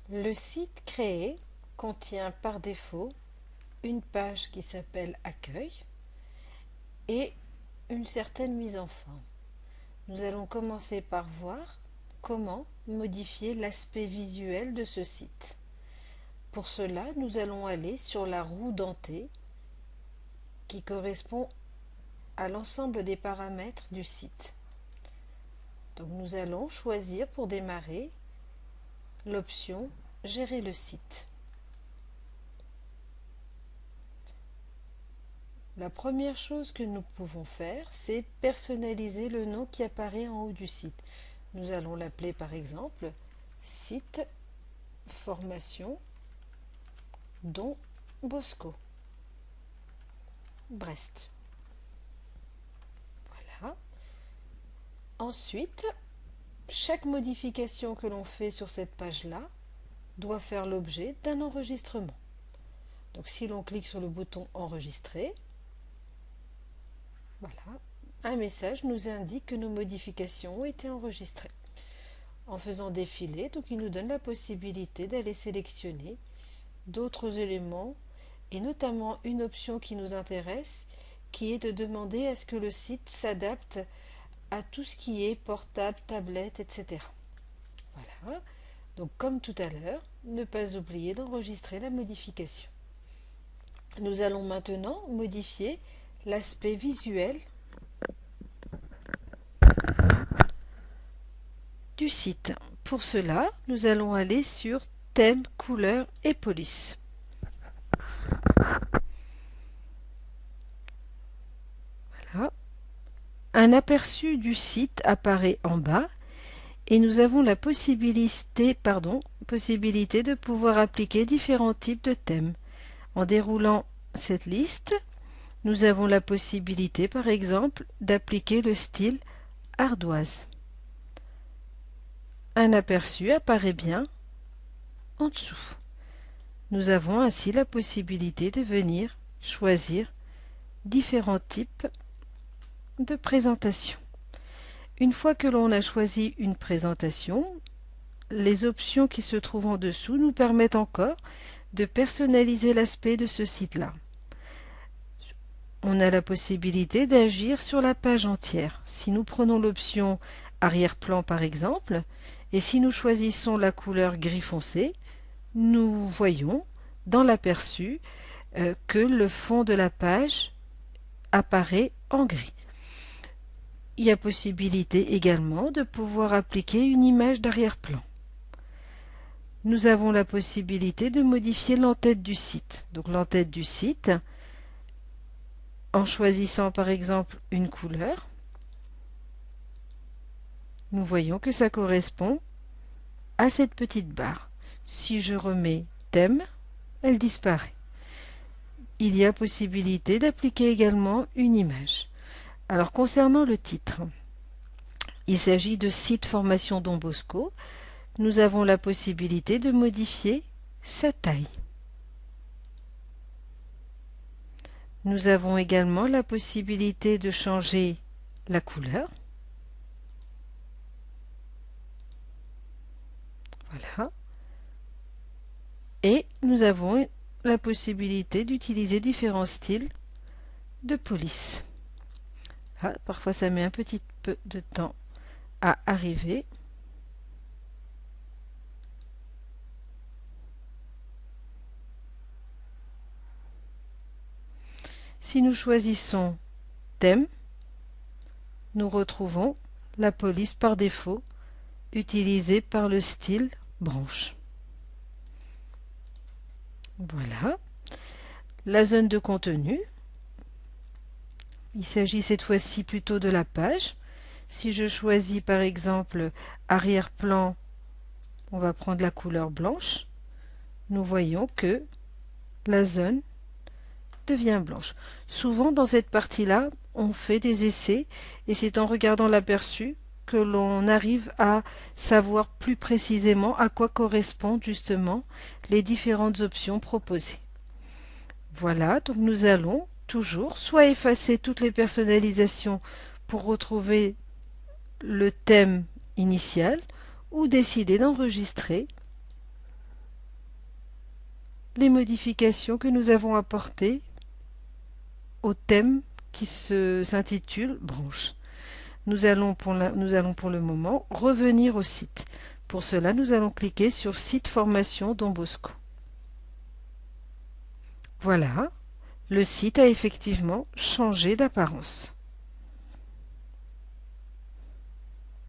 Le site créé contient par défaut une page qui s'appelle Accueil et une certaine mise en forme. Nous allons commencer par voir comment modifier l'aspect visuel de ce site. Pour cela, nous allons aller sur la roue dentée qui correspond à l'ensemble des paramètres du site. Donc nous allons choisir pour démarrer l'option Gérer le site. La première chose que nous pouvons faire, c'est personnaliser le nom qui apparaît en haut du site. Nous allons l'appeler par exemple Site Formation Don Bosco Brest. Voilà. Ensuite, chaque modification que l'on fait sur cette page-là doit faire l'objet d'un enregistrement. Donc si l'on clique sur le bouton Enregistrer, voilà, un message nous indique que nos modifications ont été enregistrées. En faisant défiler, donc il nous donne la possibilité d'aller sélectionner d'autres éléments et notamment une option qui nous intéresse qui est de demander à ce que le site s'adapte à tout ce qui est portable, tablette, etc. Voilà. Donc comme tout à l'heure, ne pas oublier d'enregistrer la modification. Nous allons maintenant modifier l'aspect visuel du site. Pour cela, nous allons aller sur Thème, couleurs et police. Voilà. Un aperçu du site apparaît en bas et nous avons la possibilité de pouvoir appliquer différents types de thèmes. En déroulant cette liste, nous avons la possibilité, par exemple, d'appliquer le style ardoise. Un aperçu apparaît bien en dessous. Nous avons ainsi la possibilité de venir choisir différents types de présentation. Une fois que l'on a choisi une présentation, les options qui se trouvent en dessous nous permettent encore de personnaliser l'aspect de ce site-là. On a la possibilité d'agir sur la page entière. Si nous prenons l'option arrière-plan par exemple, et si nous choisissons la couleur gris foncé, nous voyons dans l'aperçu que le fond de la page apparaît en gris. Il y a possibilité également de pouvoir appliquer une image d'arrière-plan. Nous avons la possibilité de modifier l'entête du site. Donc l'entête du site, en choisissant par exemple une couleur, nous voyons que ça correspond à cette petite barre. Si je remets thème, elle disparaît. Il y a possibilité d'appliquer également une image. Alors concernant le titre, il s'agit de Site Formation Don Bosco. Nous avons la possibilité de modifier sa taille. Nous avons également la possibilité de changer la couleur. Voilà. Et nous avons la possibilité d'utiliser différents styles de police. Ah, parfois ça met un petit peu de temps à arriver. Si nous choisissons thème, nous retrouvons la police par défaut utilisée par le style branche. Voilà. La zone de contenu. Il s'agit cette fois-ci plutôt de la page. Si je choisis par exemple arrière-plan, on va prendre la couleur blanche. Nous voyons que la zone devient blanche. Souvent dans cette partie-là, on fait des essais et c'est en regardant l'aperçu que l'on arrive à savoir plus précisément à quoi correspondent justement les différentes options proposées. Voilà, donc nous allons toujours soit effacer toutes les personnalisations pour retrouver le thème initial ou décider d'enregistrer les modifications que nous avons apportées au thème qui s'intitule Branche. Nous allons pour le moment revenir au site. Pour cela, nous allons cliquer sur Site formation Don Bosco. Voilà, le site a effectivement changé d'apparence.